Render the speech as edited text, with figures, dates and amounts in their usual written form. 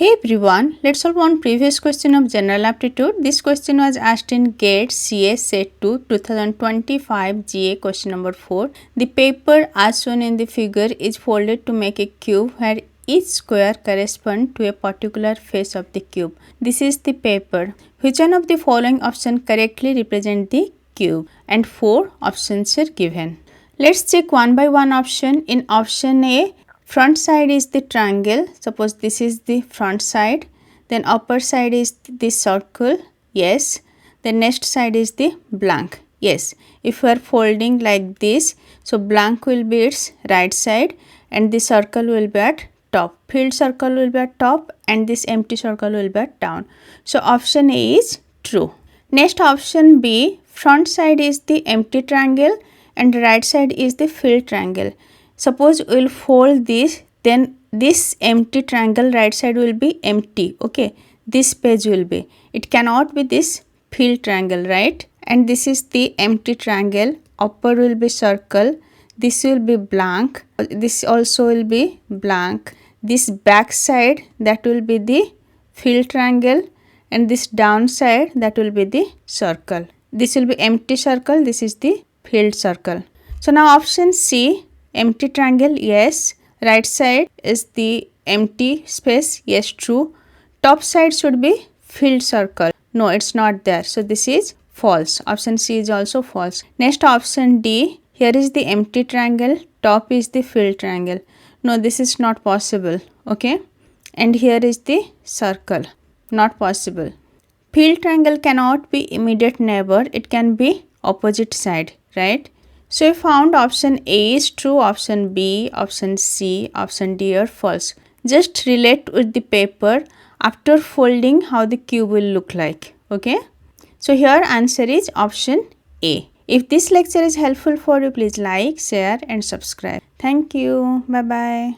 Hey everyone, let's solve one previous question of general aptitude. This question was asked in GATE CS2 2025 GA question number 4. The paper as shown in the figure is folded to make a cube where each square corresponds to a particular face of the cube. This is the paper. Which one of the following options correctly represent the cube? And 4 options are given. Let's check one by one option. In option A, front side is the triangle. Suppose this is the front side. Then upper side is the circle. Yes. The next side is the blank. Yes. If we are folding like this, so blank will be its right side and the circle will be at top. Filled circle will be at top and this empty circle will be at down. So option A is true. Next option B, front side is the empty triangle and right side is the filled triangle. Suppose we will fold this, then this empty triangle right side will be empty. Okay, this page will be. It cannot be this filled triangle, right? And this is the empty triangle. Upper will be circle. This will be blank. This also will be blank. This back side, that will be the filled triangle. And this down side, that will be the circle. This will be empty circle. This is the filled circle. So now option C, empty triangle, yes. Right side is the empty space, yes, true. Top side should be filled circle. No, it's not there. So this is false. Option C is also false. Next option D, here is the empty triangle, top is the filled triangle. No, this is not possible. Okay. And here is the circle. Not possible. Filled triangle cannot be immediate neighbor. It can be opposite side, right? So we found option A is true, option B, option C, option D are false. Just relate with the paper after folding how the cube will look like. Okay. So here answer is option A. If this lecture is helpful for you, please like, share and subscribe. Thank you. Bye bye.